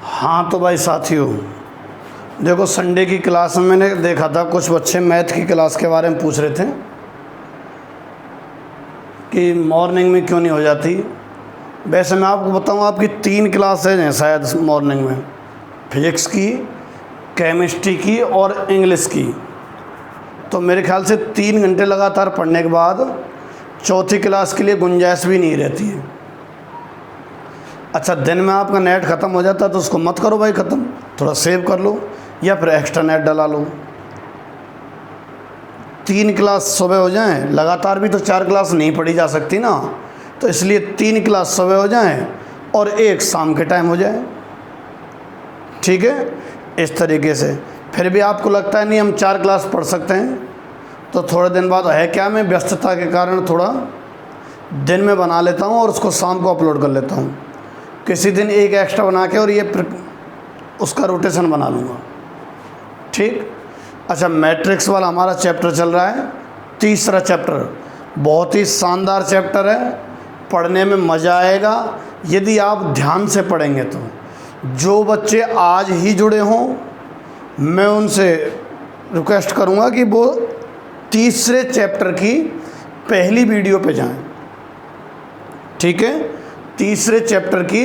हाँ तो भाई साथियों, देखो संडे की क्लास में मैंने देखा था कुछ बच्चे मैथ की क्लास के बारे में पूछ रहे थे कि मॉर्निंग में क्यों नहीं हो जाती। वैसे मैं आपको बताऊँ, आपकी 3 क्लासेज हैं शायद मॉर्निंग में, फिजिक्स की, केमिस्ट्री की और इंग्लिश की। तो मेरे ख्याल से 3 घंटे लगातार पढ़ने के बाद चौथी क्लास के लिए गुंजाइश भी नहीं रहती है। अच्छा, दिन में आपका नेट ख़त्म हो जाता है तो उसको मत करो भाई ख़त्म, थोड़ा सेव कर लो या फिर एक्स्ट्रा नेट डला लो। 3 क्लास सुबह हो जाएं, लगातार भी तो 4 क्लास नहीं पढ़ी जा सकती ना, तो इसलिए 3 क्लास सुबह हो जाएं और 1 शाम के टाइम हो जाए। ठीक है, इस तरीके से। फिर भी आपको लगता है नहीं हम 4 क्लास पढ़ सकते हैं, तो थोड़े दिन बाद है क्या, मैं व्यस्तता के कारण थोड़ा दिन में बना लेता हूँ और उसको शाम को अपलोड कर लेता हूँ। किसी दिन 1 एक्स्ट्रा बना के और ये उसका रोटेशन बना लूँगा। ठीक। अच्छा, मैट्रिक्स वाला हमारा चैप्टर चल रहा है, तीसरा चैप्टर। बहुत ही शानदार चैप्टर है, पढ़ने में मज़ा आएगा यदि आप ध्यान से पढ़ेंगे तो। जो बच्चे आज ही जुड़े हों, मैं उनसे रिक्वेस्ट करूँगा कि वो तीसरे चैप्टर की पहली वीडियो पे जाएं। ठीक है, तीसरे चैप्टर की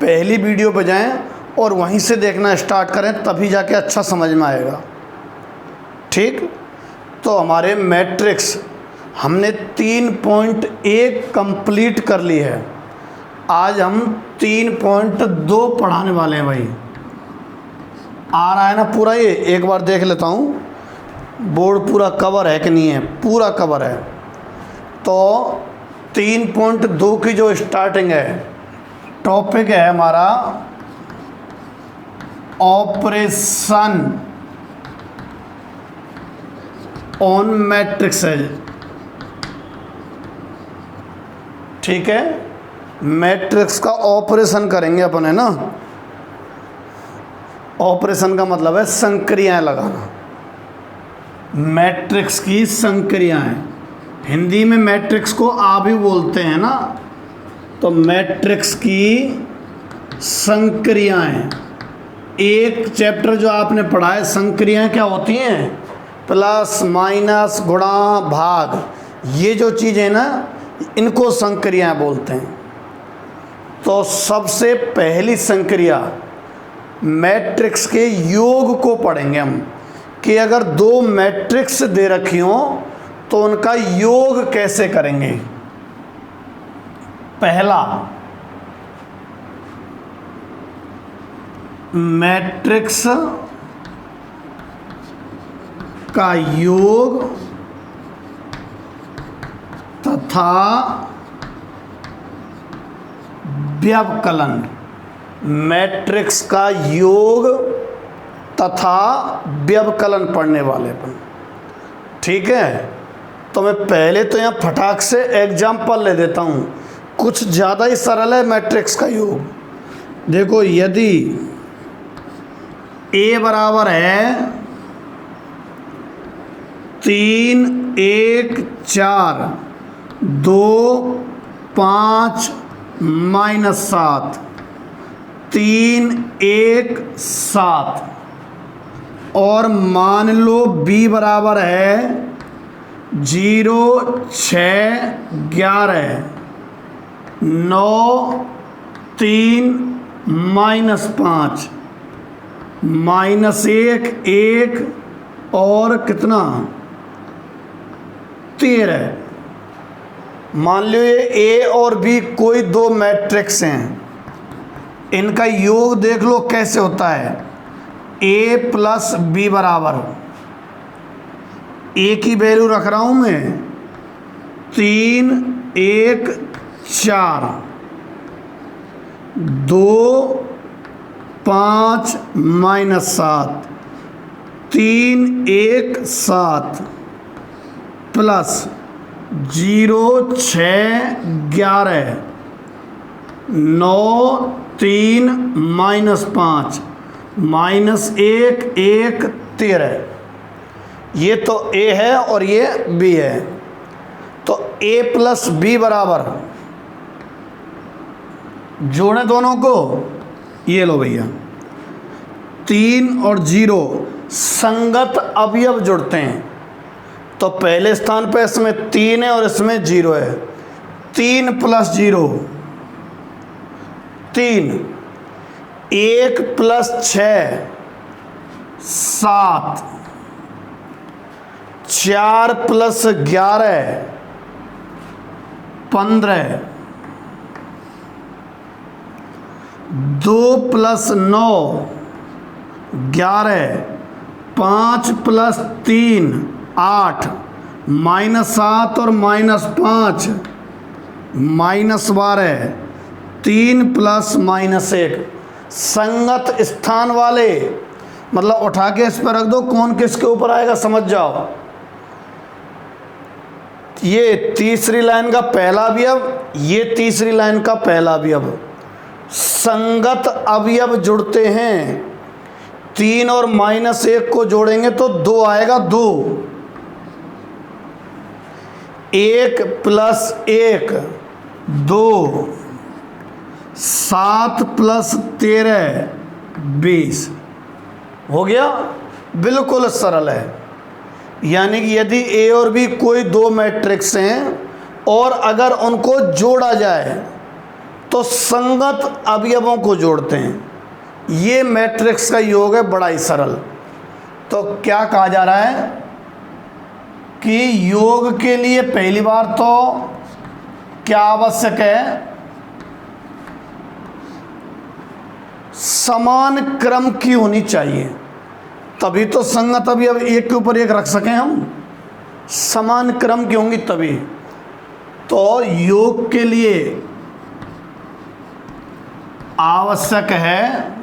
पहली वीडियो पे जाएं और वहीं से देखना स्टार्ट करें, तभी जाके अच्छा समझ में आएगा। ठीक। तो हमारे मैट्रिक्स हमने 3.1 कंप्लीट कर ली है। आज हम 3.2 पढ़ाने वाले हैं भाई। आ रहा है ना पूरा? ये एक बार देख लेता हूँ बोर्ड पूरा कवर है कि नहीं है। पूरा कवर है। तो 3.2 की जो स्टार्टिंग है, टॉपिक है हमारा ऑपरेशन ऑन मैट्रिक्स है। ठीक है, मैट्रिक्स का ऑपरेशन करेंगे अपन, है ना। ऑपरेशन का मतलब है संक्रियाएं लगाना, मैट्रिक्स की संक्रियाएं। हिंदी में मैट्रिक्स को आ भी बोलते हैं ना। तो मैट्रिक्स की संक्रियाएं, एक चैप्टर जो आपने पढ़ा है, संक्रियाएं क्या होती हैं? प्लस, माइनस, गुणा, भाग, ये जो चीज़ें ना, इनको संक्रियाएं बोलते हैं। तो सबसे पहली संक्रिया मैट्रिक्स के योग को पढ़ेंगे हम, कि अगर 2 मैट्रिक्स दे रखी हों तो उनका योग कैसे करेंगे। पहला, मैट्रिक्स का योग तथा व्यवकलन। मैट्रिक्स का योग तथा व्यवकलन पढ़ने वाले अपन। ठीक है, तो मैं पहले तो यहाँ फटाक से एग्जाम्पल ले देता हूँ, कुछ ज़्यादा ही सरल है मैट्रिक्स का योग। देखो, यदि A बराबर है 3, 1, 4, 2, 5, -7, 3, 1, 7, और मान लो B बराबर है 0, 6, 11, 9, 3, -5, -1, 1 और कितना 13। मान लो ये A और B कोई 2 मैट्रिक्स हैं, इनका योग देख लो कैसे होता है। A प्लस B बराबर, A की वैल्यू रख रहा हूँ मैं 3, 1, 4, 2, 5, -7, 3, 1, 7, प्लस 0, 6, 11, 9, 3, -5, -1, 1, 13। ये तो A है और ये B है, तो A प्लस B बराबर, जोड़ें दोनों को, ये लो भैया 3 और 0 संगत अवयव जुड़ते हैं। तो पहले स्थान पे इसमें 3 है और इसमें 0 है। 3 plus 0 3, 1 plus 6 7, 4 plus 11 15, 2 plus 9 11, 5 plus 3 8, -7 और -5 -12, 3 प्लस -1 संगत स्थान वाले, मतलब उठा के इस पर रख दो, कौन किसके ऊपर आएगा समझ जाओ। ये तीसरी लाइन का पहला अवयव, ये तीसरी लाइन का पहला अवयव, संगत अवयव जुड़ते हैं। 3 और -1 को जोड़ेंगे तो 2 आएगा, 2 1 प्लस 1 2, 7 प्लस 13 20 हो गया। बिल्कुल सरल है। यानी कि यदि A और B कोई दो मैट्रिक्स हैं और अगर उनको जोड़ा जाए तो संगत अवयवों को जोड़ते हैं। ये मैट्रिक्स का योग है, बड़ा ही सरल। तो क्या कहा जा रहा है कि योग के लिए पहली बार तो क्या आवश्यक है, समान क्रम की होनी चाहिए, तभी तो संगत अवयव एक के ऊपर एक रख सकें हम। समान क्रम की होंगी तभी। तो योग के लिए आवश्यक है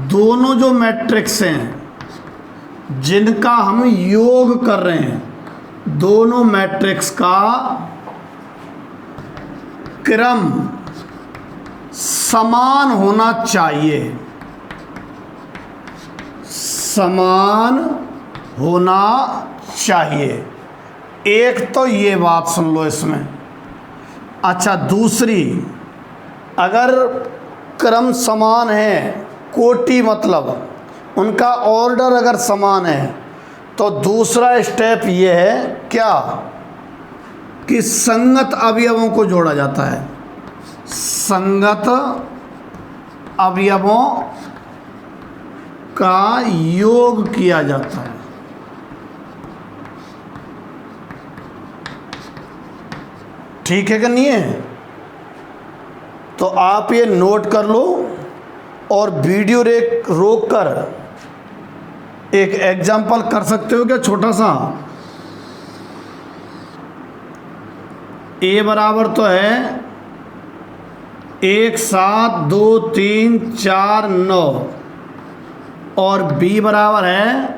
दोनों जो मैट्रिक्स हैं जिनका हम योग कर रहे हैं, दोनों मैट्रिक्स का क्रम समान होना चाहिए, समान होना चाहिए। एक तो ये बात सुन लो इसमें। अच्छा, दूसरी, अगर क्रम समान है, कोटि मतलब उनका ऑर्डर अगर समान है, तो दूसरा स्टेप ये है क्या कि संगत अवयवों को जोड़ा जाता है। संगत अवयवों का योग किया जाता है। ठीक है कि नहीं है? तो आप ये नोट कर लो और वीडियो रोक कर एक एग्जाम्पल कर सकते हो क्या, छोटा सा। ए बराबर तो है 1 7 2 3 4 9 और बी बराबर है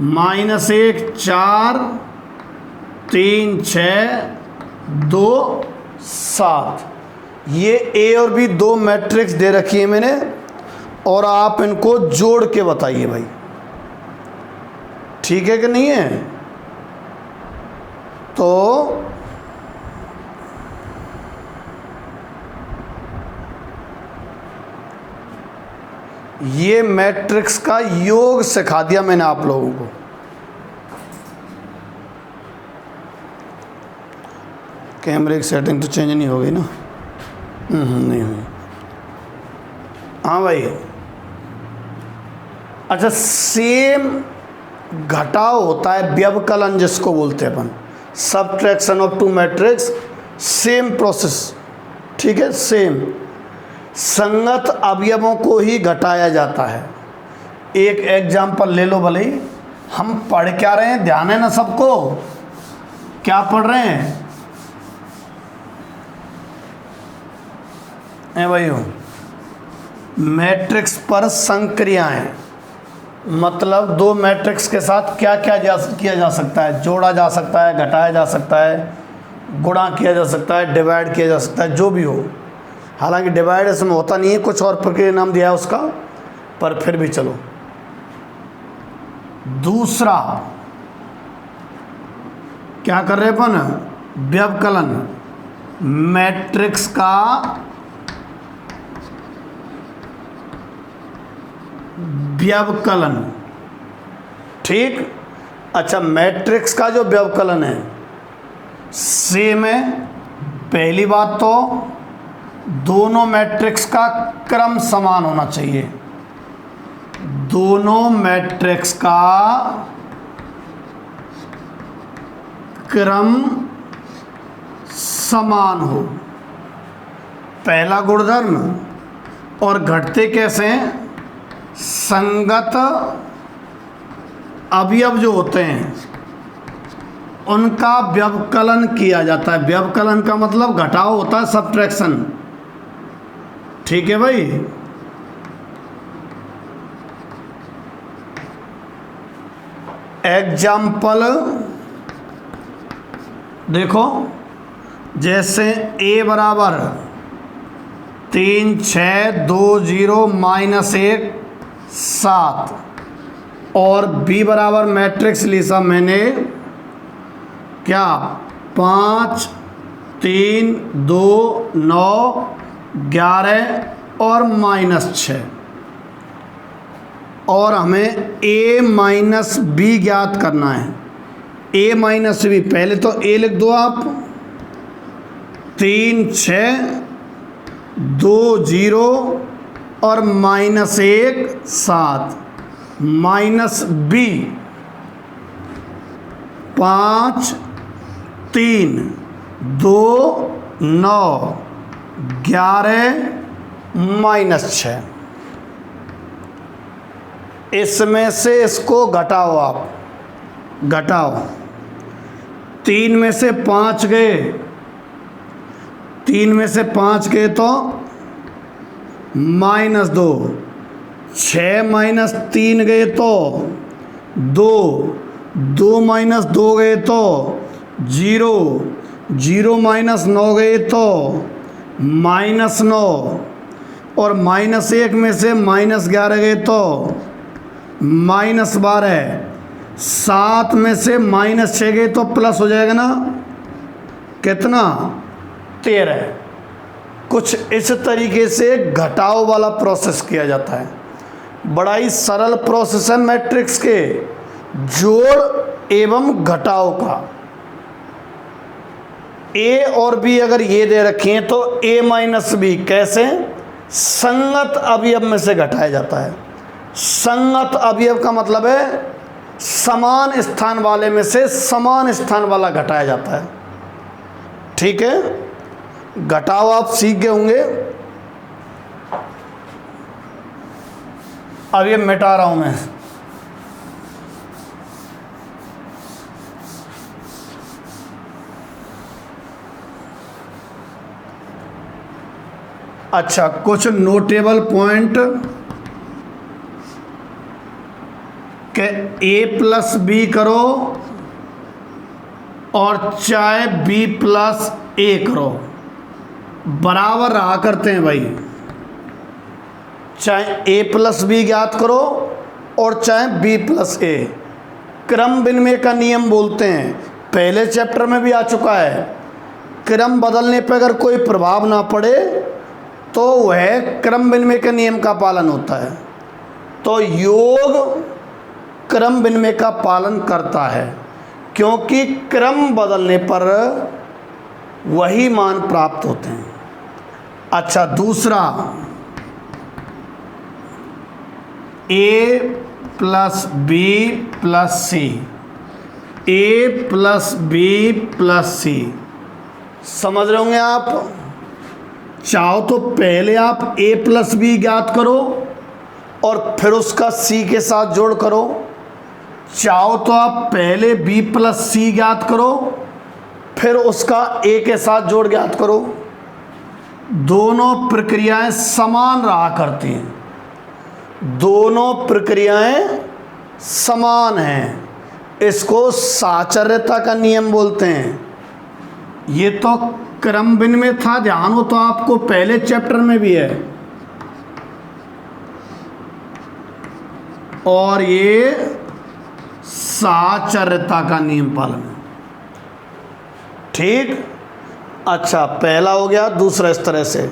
-1 4 3 6 2 7। ये ए और बी दो मैट्रिक्स दे रखी है मैंने, और आप इनको जोड़ के बताइए भाई। ठीक है कि नहीं है? तो ये मैट्रिक्स का योग सिखा दिया मैंने आप लोगों को। कैमरे की सेटिंग तो चेंज नहीं होगी ना? नहीं हुई। हाँ भाई। अच्छा, सेम घटाव होता है, व्यवकलन जिसको बोलते हैं अपन, subtraction of two matrix, same process. ठीक है, सेम संगत अवयवों को ही घटाया जाता है। एक एग्जाम्पल ले लो भले ही। हम पढ़ क्या रहे हैं, ध्यान है ना सबको? क्या पढ़ रहे हैं भाइयों? मैट्रिक्स पर संक्रियाएं, मतलब दो मैट्रिक्स के साथ क्या क्या किया जा सकता है। जोड़ा जा सकता है, घटाया जा सकता है, गुणा किया जा सकता है, डिवाइड किया जा सकता है, जो भी हो। हालांकि डिवाइड इसमें होता नहीं है, कुछ और प्रक्रिया नाम दिया है उसका, पर फिर भी चलो। दूसरा क्या कर रहे अपन, व्यवकलन, मैट्रिक्स का व्यवकलन। ठीक, अच्छा मैट्रिक्स का जो व्यवकलन है सेम है। पहली बात तो दोनों मैट्रिक्स का क्रम समान होना चाहिए, दोनों मैट्रिक्स का क्रम समान हो, पहला गुणधर्म। और घटते कैसे हैं, संगत अवयव जो होते हैं उनका व्यवकलन किया जाता है। व्यवकलन का मतलब घटाव होता है, सब्ट्रैक्शन। ठीक है भाई। एग्जाम्पल देखो, जैसे a बराबर 3 6 2 0 -1 7 और b बराबर मैट्रिक्स लिखा मैंने क्या 5 3 2 9 11 और -6, और हमें a माइनस बी ज्ञात करना है। a माइनस बी, पहले तो a लिख दो आप, 3 6 2 0 और -1 7 माइनस बी 5 3 2 9 11 -6। इसमें से इसको घटाओ आप, घटाओ। 3 में से 5 गए, 3 में से 5 गए तो -2, 6 - 3 गए तो 2, 2 - 2 गए तो 0, 0 - 9 गए तो -9, और -1 में से -11 गए तो -12, 7 में से -6 गए तो प्लस हो जाएगा ना, कितना 13। कुछ इस तरीके से घटाव वाला प्रोसेस किया जाता है। बड़ा ही सरल प्रोसेस है मैट्रिक्स के जोड़ एवं घटाव का। a और b अगर ये दे रखी हैं तो a माइनस बी कैसे, संगत अवयव में से घटाया जाता है। संगत अवयव का मतलब है समान स्थान वाले में से समान स्थान वाला घटाया जाता है। ठीक है, घटाव आप सीख गए होंगे। अब ये मिटा रहा हूं मैं। अच्छा, कुछ नोटेबल पॉइंट के a प्लस बी करो और चाहे b प्लस a करो, बराबर रहा करते हैं भाई। चाहे a प्लस बी ज्ञात करो और चाहे b प्लस a, क्रम विनिमय का नियम बोलते हैं। पहले चैप्टर में भी आ चुका है। क्रम बदलने पर अगर कोई प्रभाव ना पड़े तो वह क्रम विनिमय के नियम का पालन होता है। तो योग क्रम विनिमय का पालन करता है, क्योंकि क्रम बदलने पर वही मान प्राप्त होते हैं। अच्छा, दूसरा a plus B plus C, a plus B plus C, समझ रहे होंगे आप। चाहो तो पहले आप a प्लस बी ज्ञात करो और फिर उसका c के साथ जोड़ करो। चाहो तो आप पहले b प्लस सी ज्ञात करो फिर उसका a के साथ जोड़ ज्ञात करो। दोनों प्रक्रियाएं समान रहा करती हैं, दोनों प्रक्रियाएं समान हैं। इसको साचर्यता का नियम बोलते हैं। ये तो क्रम विनिमय था, ध्यान हो तो आपको पहले चैप्टर में भी है। और ये साहचर्यता का नियम पालन। ठीक, अच्छा पहला हो गया। दूसरा इस तरह से,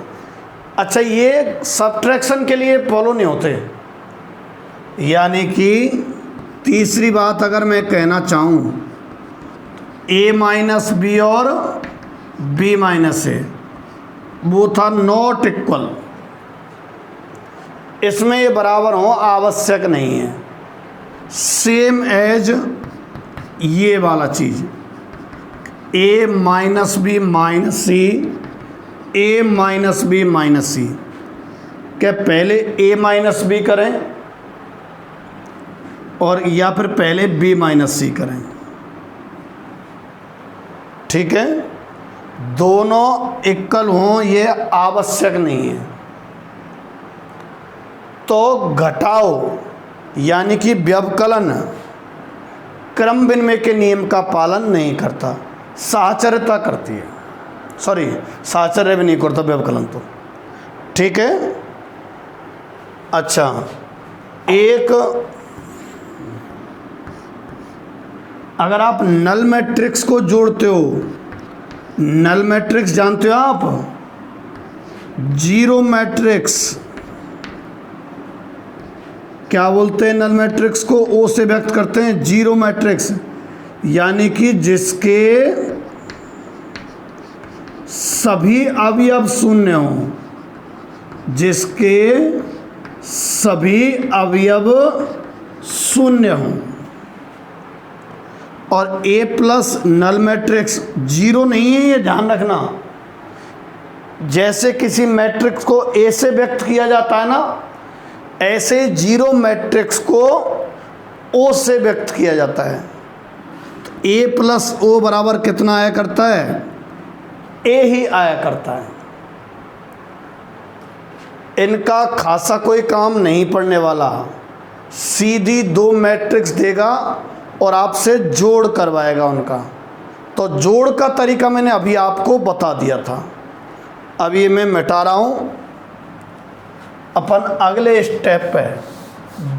अच्छा ये सब्ट्रैक्शन के लिए फॉलो नहीं होते, यानी कि तीसरी बात अगर मैं कहना चाहूँ a माइनस बी और b माइनस ए, वो था नॉट इक्वल, इसमें ये बराबर हो आवश्यक नहीं है। सेम एज ये वाला चीज़ a minus B minus C, a minus B minus C, क्या पहले a माइनस बी करें और या फिर पहले b माइनस सी करें? ठीक है, दोनों इक्वल हों ये आवश्यक नहीं है। तो घटाओ यानी कि व्यवकलन क्रम विनिमय के नियम का पालन नहीं करता, साहचर्यता करती है। सॉरी, साहचर्य भी नहीं करता व्यवकलन तो। ठीक है, अच्छा एक अगर आप नल मैट्रिक्स को जोड़ते हो, नल मैट्रिक्स जानते हो आप, जीरो मैट्रिक्स क्या बोलते हैं? नल मैट्रिक्स को ओ से व्यक्त करते हैं जीरो मैट्रिक्स, यानी कि जिसके सभी अवयव शून्य हों, जिसके सभी अवयव शून्य हों। और ए प्लस नल मैट्रिक्स जीरो नहीं है, ये ध्यान रखना। जैसे किसी मैट्रिक्स को ए से व्यक्त किया जाता है ना, ऐसे जीरो मैट्रिक्स को ओ से व्यक्त किया जाता है। तो ए प्लस ओ बराबर कितना आया करता है? ए ही आया करता है। इनका खासा कोई काम नहीं पड़ने वाला, सीधी दो मैट्रिक्स देगा और आपसे जोड़ करवाएगा उनका। तो जोड़ का तरीका मैंने अभी आपको बता दिया था, अब ये मैं मिटा रहा हूँ। अपन अगले स्टेप पे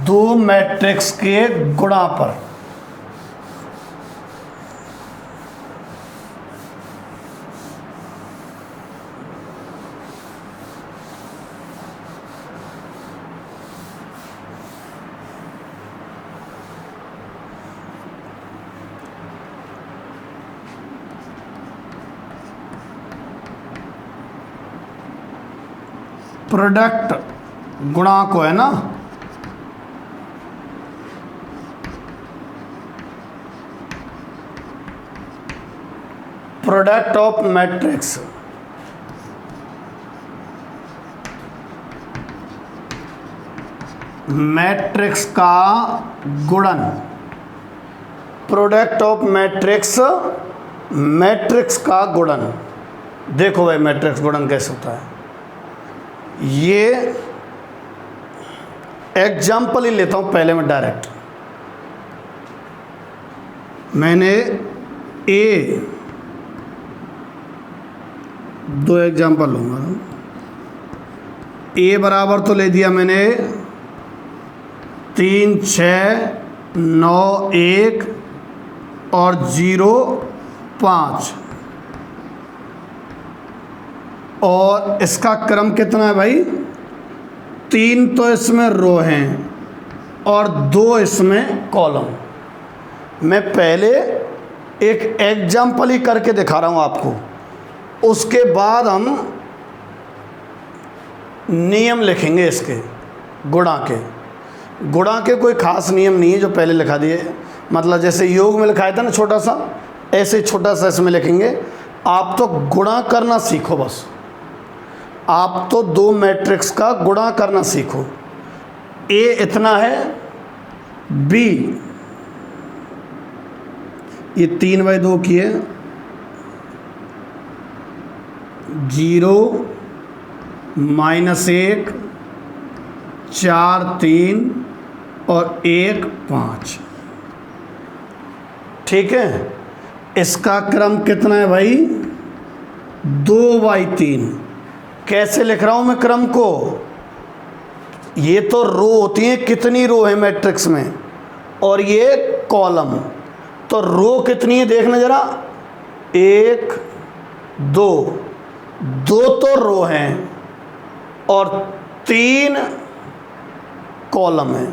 दो मैट्रिक्स के गुणा पर प्रोडक्ट गुणांक है ना, प्रोडक्ट ऑफ मैट्रिक्स, मैट्रिक्स का गुणन, प्रोडक्ट ऑफ मैट्रिक्स, मैट्रिक्स का गुणन। देखो भाई मैट्रिक्स गुणन कैसे होता है, ये एग्जाम्पल ही लेता हूँ पहले मैं डायरेक्ट। मैंने ए, दो एग्जाम्पल लूँगा। ए बराबर तो ले दिया मैंने 3, 6, 9, 1 और 0, 5, और इसका क्रम कितना है भाई? 3 तो इसमें रो हैं और 2 इसमें कॉलम। मैं पहले एक एग्जाम्पल ही करके दिखा रहा हूँ आपको, उसके बाद हम नियम लिखेंगे इसके गुणा के। गुणा के कोई ख़ास नियम नहीं है जो पहले लिखा दिए, मतलब जैसे योग में लिखाया था ना छोटा सा, ऐसे छोटा सा इसमें लिखेंगे। आप तो गुणा करना सीखो बस, आप तो दो मैट्रिक्स का गुणा करना सीखो। ए इतना है, बी ये 3/2 की है, 0, -1, 4, 3 और 1, 5। ठीक है, इसका क्रम कितना है भाई? 2/3। कैसे लिख रहा हूँ मैं क्रम को? ये तो रो होती है, कितनी रो है मैट्रिक्स में, और ये कॉलम। तो रो कितनी है देखना ज़रा, 1 2, 2 तो रो हैं और 3 कॉलम है,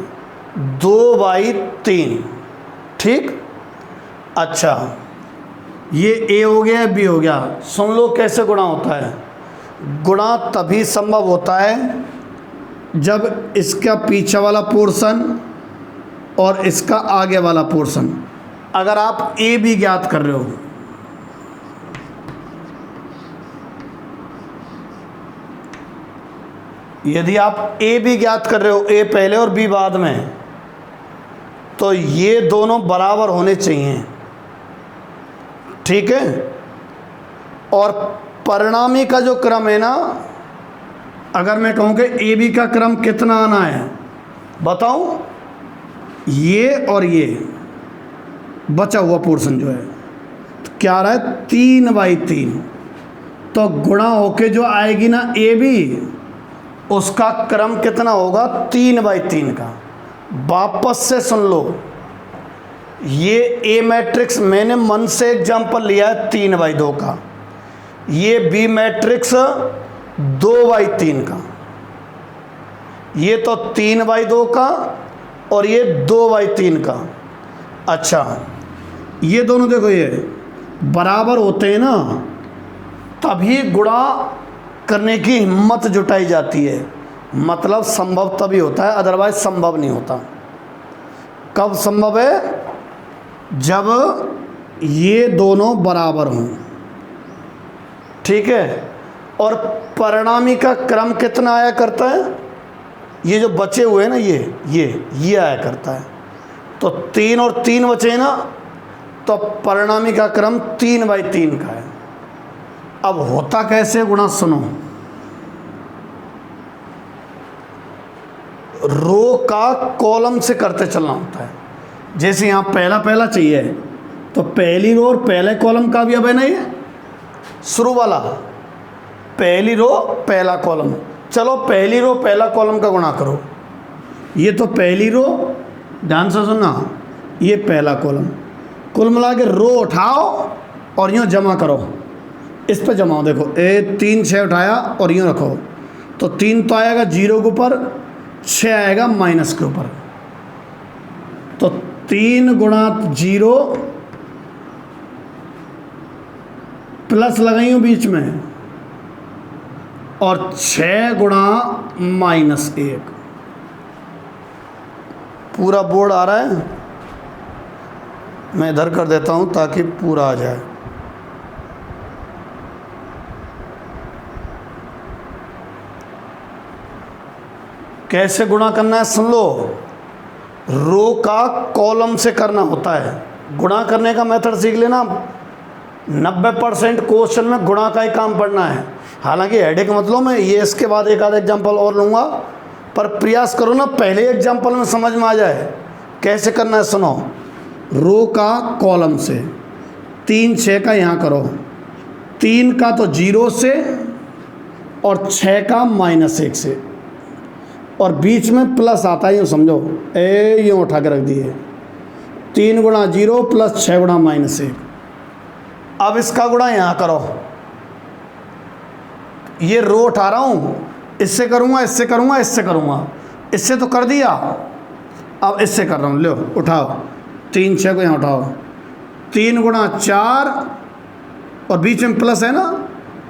2/3। ठीक, अच्छा ये ए हो गया, बी हो गया। सुन लो कैसे गुणा होता है। गुणा तभी संभव होता है जब इसका पीछे वाला पोर्शन और इसका आगे वाला पोर्शन, अगर आप ए बी ज्ञात कर रहे हो, यदि आप ए बी ज्ञात कर रहे हो, ए पहले और बी बाद में, तो ये दोनों बराबर होने चाहिए। ठीक है, और परिणामी का जो क्रम है ना, अगर मैं कहूँ कि ए बी का क्रम कितना आना है, बताऊं, ये और ये बचा हुआ पोर्शन जो है तो क्या आ रहा है, 3/3। तो गुणा होके जो आएगी ना ए बी, उसका क्रम कितना होगा, 3/3 का। वापस से सुन लो, ये ए मैट्रिक्स मैंने मन से एग्जाम्पल लिया है 3/2 का, ये बी मैट्रिक्स 2/3 का, ये तो 3/2 का और ये 2/3 का। अच्छा, ये दोनों देखो ये बराबर होते हैं ना, तभी गुणा करने की हिम्मत जुटाई जाती है। मतलब संभव तभी होता है, अदरवाइज संभव नहीं होता। कब संभव है, जब ये दोनों बराबर हों। ठीक है, और परिणामी का क्रम कितना आया करता है, ये जो बचे हुए हैं ना, ये आया करता है। तो 3 और 3 बचे ना, तो परिणामी का क्रम 3/3 का है। अब होता कैसे गुणा, सुनो, रो का कॉलम से करते चलना होता है। जैसे यहाँ पहला पहला चाहिए, तो पहली रो और पहले कॉलम का भी अब है ना, ये शुरू वाला, पहली रो पहला कॉलम। चलो पहली रो पहला कॉलम का गुणा करो। ये तो पहली रो, ध्यान से सुनना, ये पहला कॉलम। कुल मिला के रो उठाओ और यूँ जमा करो, इस पे जमाओ। देखो 3 6 उठाया और यूँ रखो, तो 3 तो आएगा 0 के ऊपर, 6 आएगा माइनस के ऊपर। तो 3 × 0 प्लस लगाई हूँ बीच में, और 6 × -1। पूरा बोर्ड आ रहा है, मैं इधर कर देता हूँ ताकि पूरा आ जाए। कैसे गुणा करना है सुन लो। रो का कॉलम से करना होता है। गुणा करने का मेथड सीख लेना। 90% क्वेश्चन में गुणा का ही काम पढ़ना है। हालांकि हेडेक मतलब मैं ये इसके बाद एक आधा एग्जाम्पल और लूँगा, पर प्रयास करो ना पहले एग्जाम्पल में समझ में आ जाए कैसे करना है। सुनो, रो का कॉलम से 3 6 का यहाँ करो, 3 का तो 0 से और 6 का -1 से, और बीच में प्लस आता है, यूँ समझो, ये उठा के रख दिए। 3 × 0 + 6 × -1। अब इसका गुणा यहाँ करो। ये रो उठा रहा हूँ, इससे करूँगा, इससे करूँगा, इससे करूँगा, इससे तो कर दिया, अब इससे कर रहा हूँ। लो उठाओ, 3 6 को यहाँ उठाओ, 3 × 4 और बीच में प्लस है ना,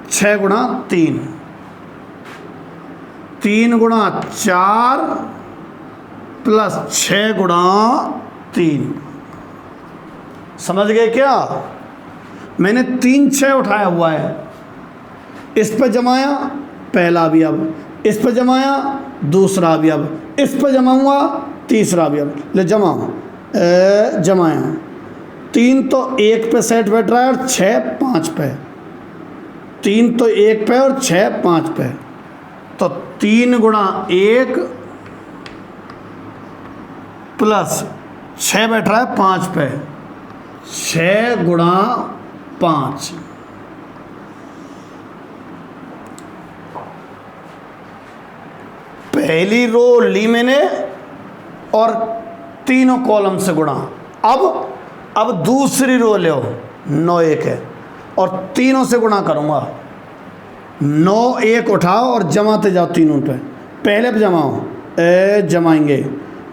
6 × 3, 3 × 4 + 6 × 3। समझ गए क्या? मैंने 3 6 उठाया हुआ है, इस पर जमाया पहला भी, अब इस पर जमाया दूसरा भी, अब इस पर जमाऊंगा तीसरा भी। अब ले जमाओ, जमाया। 3 तो 1 पे सेट बैठ रहा है और 6 5 पे। 3 तो 1 पे और 6 5 पे, तो 3 × 1 + 6 बैठ रहा है 5 पे, 6 × 5। पहली रो ली मैंने और तीनों कॉलम से गुणा। अब दूसरी रो ले 9 1 है और तीनों से गुणा करूँगा। 9 1 उठाओ और जमाते जाओ तीनों पे। पहले पे जमाओ, जमाएंगे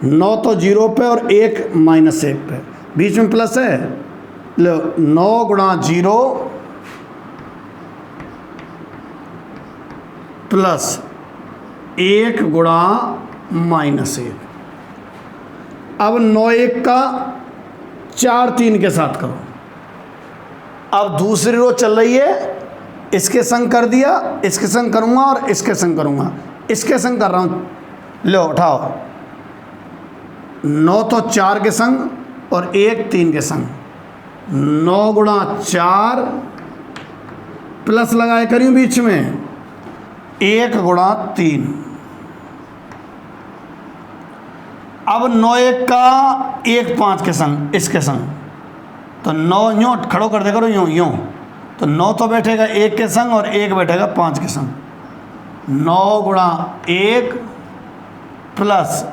9 तो 0 पे और 1 -1 पे, बीच में प्लस है। लो 9 गुणा 0 प्लस 1 गुणा -1। अब 9 1 का 4 3 के साथ करो। अब दूसरी रो चल रही है, इसके संग कर दिया, इसके संग करूँगा और इसके संग करूँगा। इसके संग कर रहा हूँ, लो उठाओ। 9 तो 4 के संग और 1 3 के संग। 9 गुणा 4 प्लस लगाए करियो बीच में 1 गुणा 3। अब 9 1 का 1 5 के संग, इसके संग तो 9 यूँ खड़ो कर दे करो, यूँ तो 9 तो बैठेगा 1 के संग और 1 बैठेगा 5 के संग। 9 गुणा 1 प्लस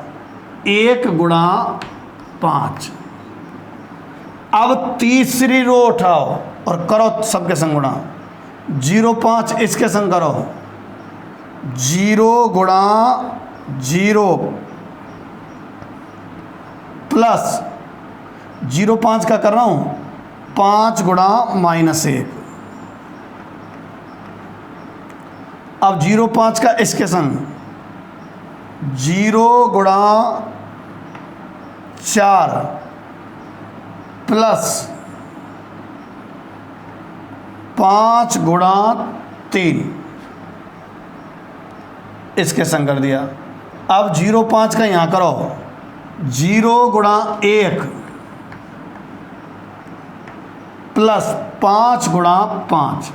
1 गुणा 5। अब तीसरी रो उठाओ और करो सबके संग गुणा। 0 5 इसके संग करो, 0 गुणा 0 प्लस 0 5 का कर रहा हूँ 5 गुणा -1। अब 0 5 का इसके संग 0 गुणा 4 प्लस 5 गुणा 3 इसके संग कर दिया। अब 0 5 का यहाँ करो, 0 गुणा 1 प्लस 5 गुणा 5।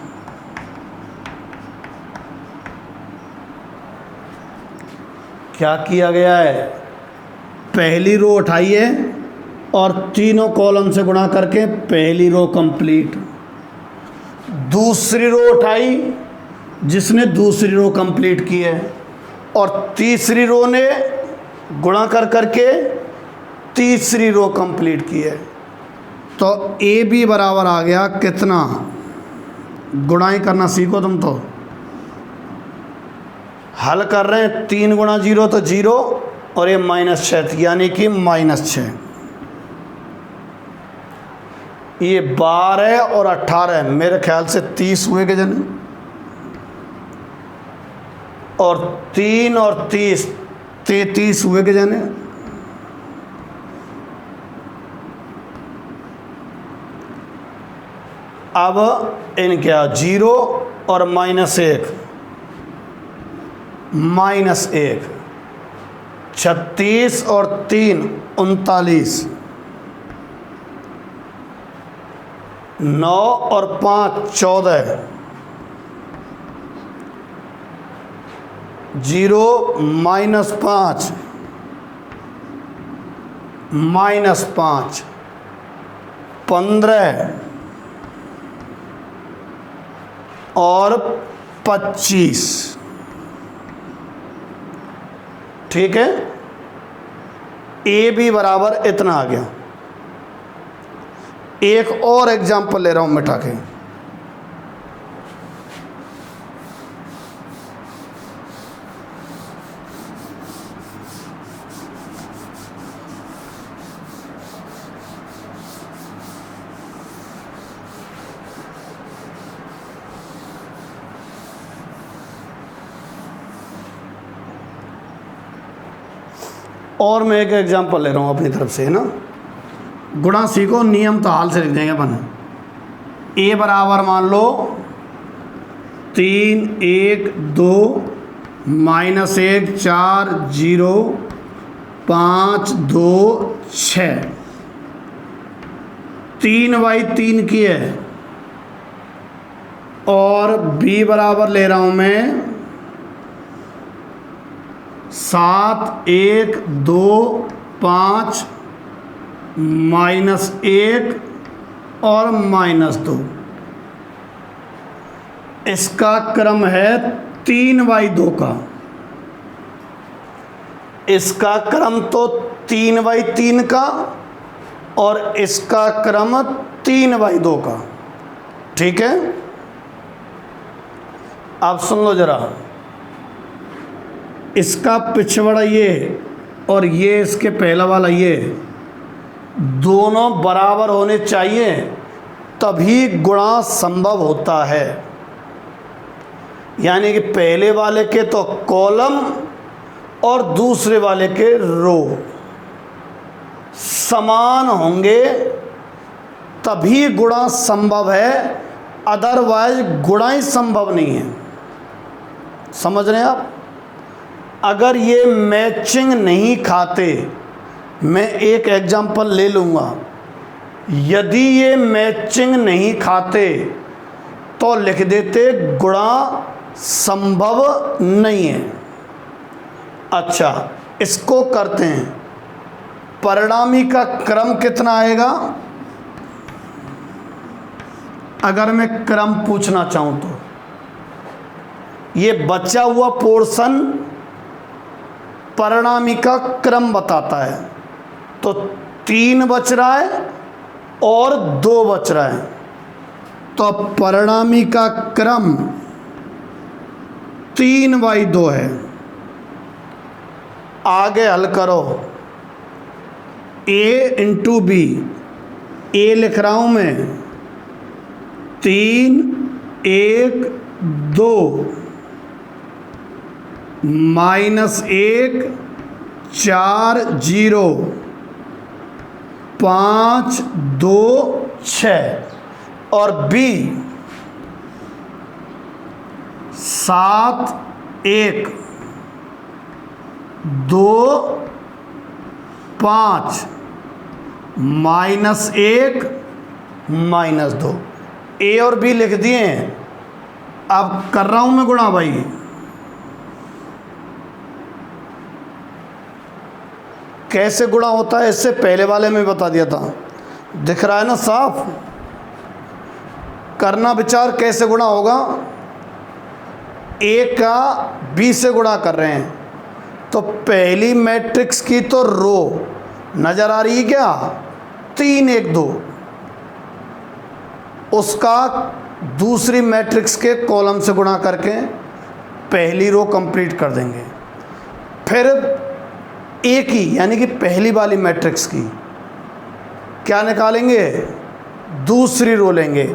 क्या किया गया है? पहली रो उठाइए और तीनों कॉलम से गुणा करके पहली रो कंप्लीट। दूसरी रो उठाई जिसने दूसरी रो कंप्लीट की है और तीसरी रो ने गुणा कर करके तीसरी रो कंप्लीट की है। तो ए बी बराबर आ गया कितना? गुणाई करना सीखो तुम तो। हल कर रहे हैं 3 गुणा 0 तो 0 और ये -6 यानी कि -6। ये 12 और 18 मेरे ख्याल से 30 हुए के जन, और 3 और 30 33 हुए के जाने। अब इन क्या 0 और -1 36 और 3 39, 9 और 5 14, 0 -5 -5 15 और 25। ठीक है, ए बी बराबर इतना आ गया। एक और एग्जाम्पल ले रहा हूं मिटा के। और मैं एक एग्जांपल ले रहा हूँ अपनी तरफ से, है ना। गुणा सीखो, नियम तो हाल से लिख देंगे अपन। ए बराबर मान लो 3 1 2 -1 4 0 5 2 6 3/3 की है। और बी बराबर ले रहा हूँ मैं 7 1 2 5 -1 और -2। इसका क्रम है 3/2 का। इसका क्रम तो 3/3 का और इसका क्रम 3/2 का। ठीक है, आप सुन लो जरा, इसका पिछवाड़ा ये और ये इसके पहला वाला ये दोनों बराबर होने चाहिए, तभी गुणा संभव होता है। यानी कि पहले वाले के तो कॉलम और दूसरे वाले के रो समान होंगे, तभी गुणा संभव है, अदरवाइज गुणा ही संभव नहीं है। समझ रहे हैं आप? अगर ये मैचिंग नहीं खाते, मैं एक एग्जांपल ले लूँगा, यदि ये मैचिंग नहीं खाते तो लिख देते गुणा संभव नहीं है। अच्छा, इसको करते हैं, परिणामी का क्रम कितना आएगा? अगर मैं क्रम पूछना चाहूँ तो ये बचा हुआ पोर्शन परिणामी का क्रम बताता है। तो 3 बच रहा है और 2 बच रहा है, तो परिणामी का क्रम 3/2 है। आगे हल करो, a इंटू बी, a लिख रहा हूँ मैं 3 1 2 -1 4 0 5 2 6 और b 7 1 2 5 -1 -2। ए और बी लिख दिए हैं। अब कर रहा हूं मैं गुणा भाई। कैसे गुणा होता है इससे पहले वाले में बता दिया था, दिख रहा है ना साफ। करना विचार कैसे गुणा होगा। ए का बी से गुणा कर रहे हैं, तो पहली मैट्रिक्स की तो रो नजर आ रही है क्या, 3 1 2, उसका दूसरी मैट्रिक्स के कॉलम से गुणा करके पहली रो कंप्लीट कर देंगे। फिर एक ही यानी कि पहली वाली मैट्रिक्स की क्या निकालेंगे, दूसरी रो लेंगे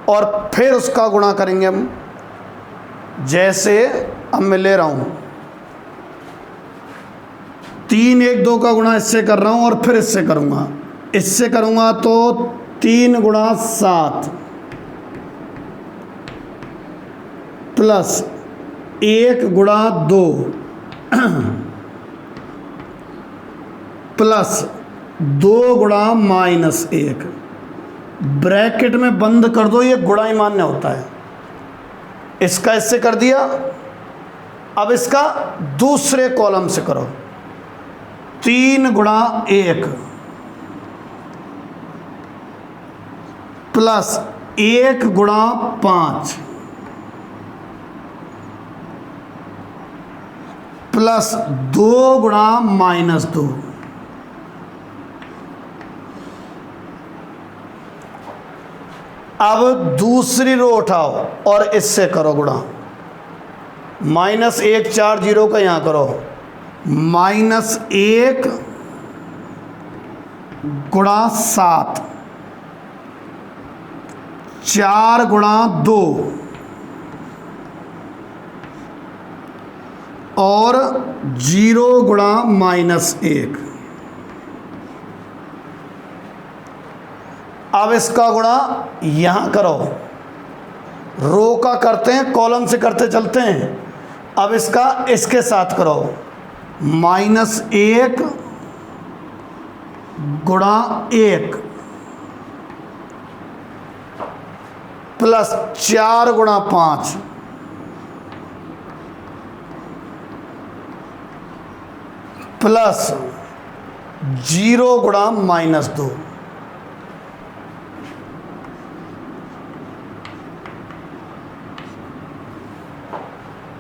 और फिर उसका गुणा करेंगे हम। जैसे अब मैं ले रहा हूँ 3 1 2 का गुणा इससे कर रहा हूँ और फिर इससे करूँगा, इससे करूँगा तो 3 गुणा 7 प्लस 1 गुणा 2 प्लस 2 गुणा -1, ब्रैकेट में बंद कर दो, ये गुणा ही मान्य होता है। इसका इससे कर दिया। अब इसका दूसरे कॉलम से करो, 3 गुणा 1 प्लस 1 गुणा 5 प्लस 2 गुणा -2। अब दूसरी रो उठाओ और इससे करो गुणा। -1 4 0 का यहाँ करो, -1 गुणा 7 4 गुणा 2 और 0 गुणा -1। अब इसका गुणा यहाँ करो, रो का करते हैं कॉलम से करते चलते हैं। अब इसका इसके साथ करो, -1 गुणा 1 प्लस 4 गुणा 5 प्लस 0 गुणा -2।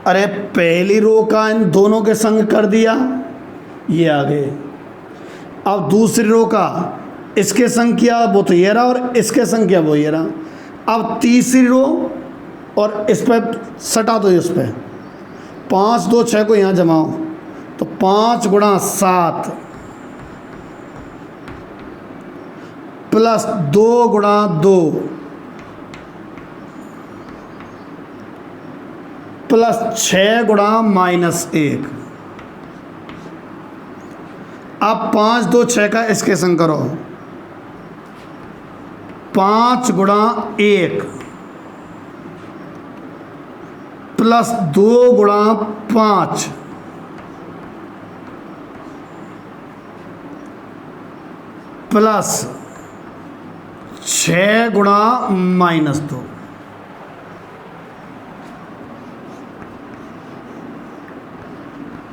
अरे पहली रो का इन दोनों के संग कर दिया, ये आ गए। अब दूसरी रो का इसके संख्या वो तो ये रहा और इसके संख्या वो ये रहा। अब तीसरी रो और इस पर सटा दो, इस पर 5 2 6 को यहाँ जमाओ तो 5 गुणा 7 प्लस 2 गुणा 2 प्लस 6 गुणा -1। अब 5 2 6 का इसके संग करो, 5 गुणा 1 प्लस 2 गुणा 5 प्लस 6 गुणा -2।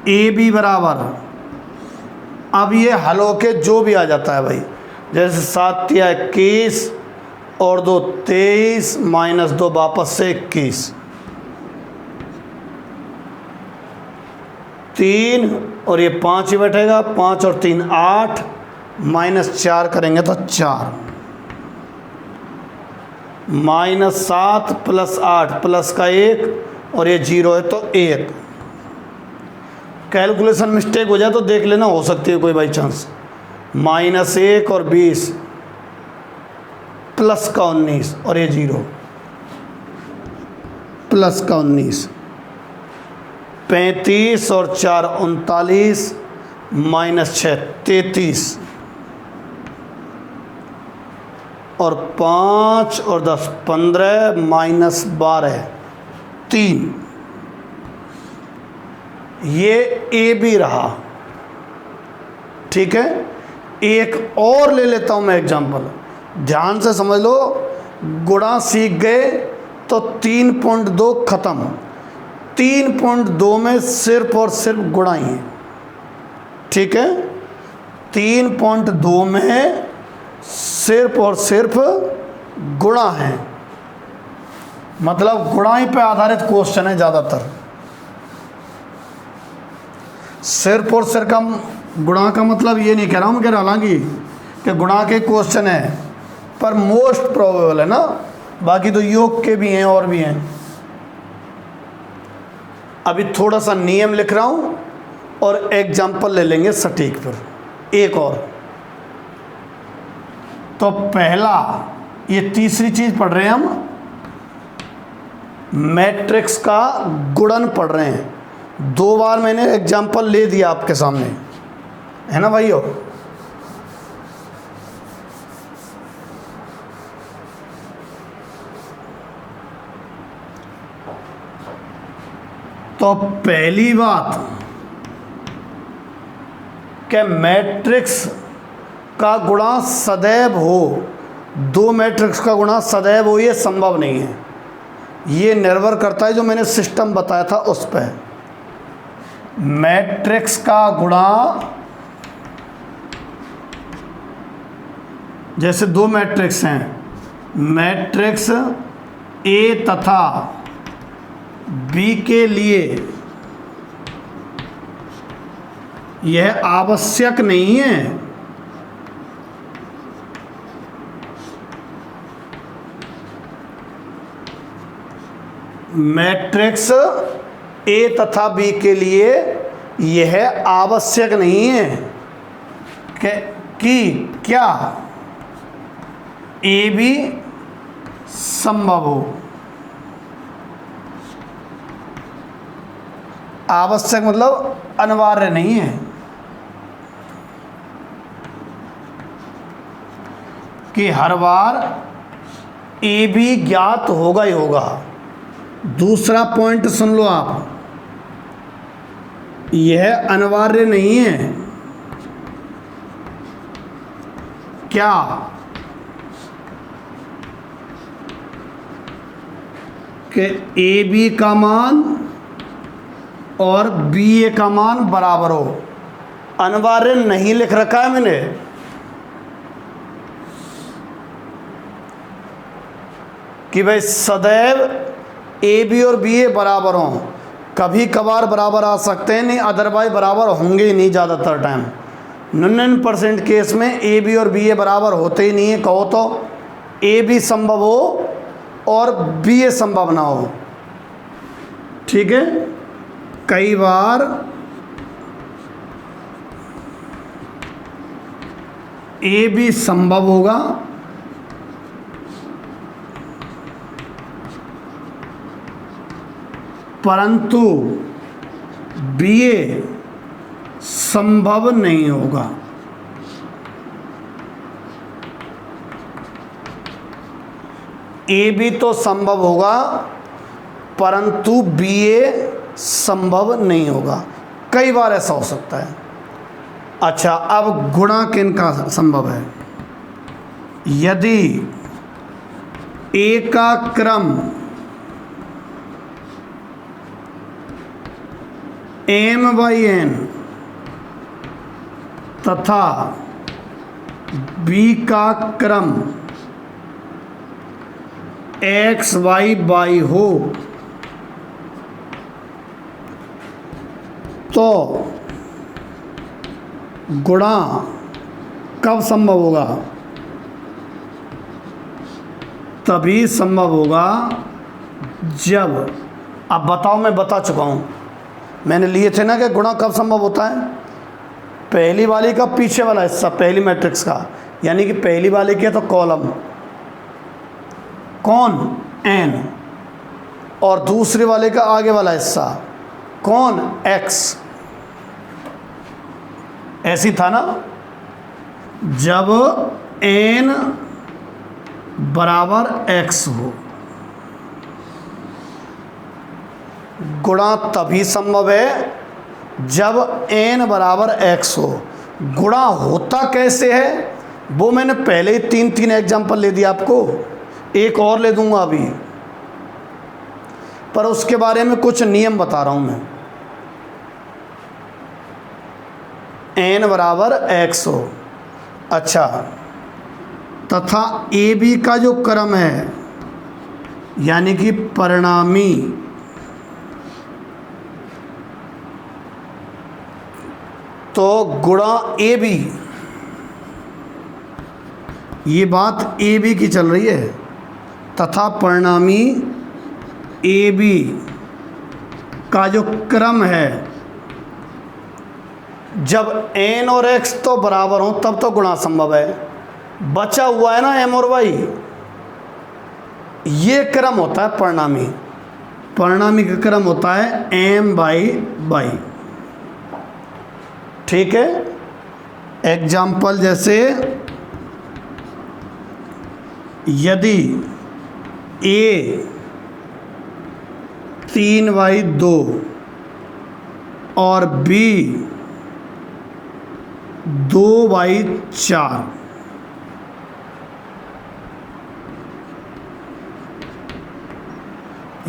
ए बी बराबर, अब ये हल होके जो भी आ जाता है भाई, जैसे 7 × 21 और 2 23 -2 वापस से 21, 3 और ये 5 ही बैठेगा, 5 और 3 8 -4 करेंगे तो 4 -7 प्लस 8 प्लस का 1 और ये 0 है तो 1। कैलकुलेशन मिस्टेक हो जाए तो देख लेना, हो सकती है कोई बाई चांस। -1 और 20 प्लस का 19 और ये 0 प्लस का 19, 35 और 4 39 -6 33 और 5 और 10 15 -12 3। ये ए बी रहा, ठीक है। एक और ले लेता हूं मैं एग्जांपल, ध्यान से समझ लो। गुणा सीख गए तो 3.2 खत्म, 3.2 में सिर्फ और सिर्फ गुणा ही है, ठीक है। 3.2 में सिर्फ और सिर्फ गुणा है, मतलब गुणाई पे आधारित क्वेश्चन है ज़्यादातर। सिर्फ और सिर्फ गुणा का मतलब ये नहीं कह रहा हूँ मैं, कह रहा हालांकि कि गुणा के क्वेश्चन है पर मोस्ट प्रोबेबल है ना, बाकी तो योग के भी हैं और भी हैं। अभी थोड़ा सा नियम लिख रहा हूँ और एग्जाम्पल ले लेंगे सटीक पर एक और। तो पहला, ये तीसरी चीज पढ़ रहे हैं हम, मैट्रिक्स का गुणन पढ़ रहे हैं। 2 बार मैंने एग्जाम्पल ले दिया आपके सामने, है ना भाइयों। तो पहली बात कि मैट्रिक्स का गुणा सदैव हो, 2 मैट्रिक्स का गुणा सदैव हो, ये संभव नहीं है। ये निर्भर करता है जो मैंने सिस्टम बताया था उस पर। मैट्रिक्स का गुणा, जैसे 2 मैट्रिक्स हैं, मैट्रिक्स ए तथा बी के लिए यह आवश्यक नहीं है मैट्रिक्स ए तथा बी के लिए यह आवश्यक नहीं है कि क्या ए बी संभव हो। आवश्यक मतलब अनिवार्य नहीं है कि हर बार ए बी ज्ञात होगा ही होगा। दूसरा पॉइंट सुन लो आप, यह अनिवार्य नहीं है क्या कि ए बी का मान और बी ए का मान बराबर हो। अनिवार्य नहीं लिख रखा है मैंने, कि भाई सदैव ए बी और बी ए बराबर हों। कभी कभार बराबर आ सकते हैं, नहीं अदरवाइज बराबर होंगे ही नहीं ज़्यादातर टाइम। 99% केस में ए बी और बी ए बराबर होते ही नहीं है। कहो तो ए बी संभव हो और बी ए संभव ना हो। ठीक है, कई बार ए बी संभव होगा परंतु बी ए संभव नहीं होगा। ए बी तो संभव होगा परंतु बी ए संभव नहीं होगा। कई बार ऐसा हो सकता है। अच्छा, अब गुणा किन का संभव है? यदि ए का क्रम m बाई n तथा b का क्रम x y हो तो गुणा कब संभव होगा? तभी संभव होगा जब, अब बताओ, मैं बता चुका हूँ, मैंने लिए थे ना कि गुणा कब संभव होता है? पहली वाली का पीछे वाला हिस्सा पहली मैट्रिक्स का, यानी कि पहली वाली की है तो कॉलम कौन n, और दूसरी वाले का आगे वाला हिस्सा कौन x। ऐसी था ना, जब n बराबर x हो गुणा तभी संभव है जब n बराबर x हो। गुणा होता कैसे है वो मैंने पहले ही तीन एग्जाम्पल ले दिया आपको, एक और ले दूंगा अभी, पर उसके बारे में कुछ नियम बता रहा हूं मैं। n बराबर x हो, अच्छा, तथा ए बी का जो क्रम है यानी कि परिणामी तो गुणा ए बी, ये बात ए बी की चल रही है, तथा परिणामी ए बी का जो क्रम है, जब n और x तो बराबर हो तब तो गुणा संभव है। बचा हुआ है ना m और y, ये क्रम होता है परिणामी। परिणामी का क्रम होता है m बाई y। ठीक है, एग्जाम्पल जैसे यदि a 3y2 और b 2y4,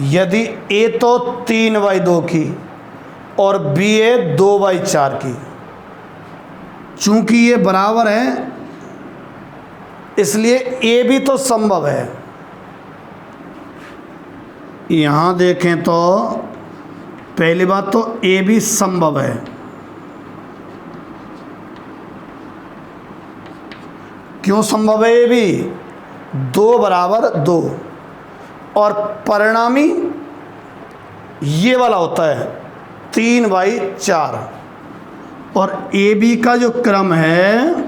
यदि a तो 3y2 की और b है 2y4 की, चूंकि ये बराबर है इसलिए ए भी तो संभव है। यहां देखें तो पहली बात तो ए भी संभव है, क्यों संभव है? ए भी 2 बराबर 2 और परिणामी ये वाला होता है 3/4, और ए बी का जो क्रम है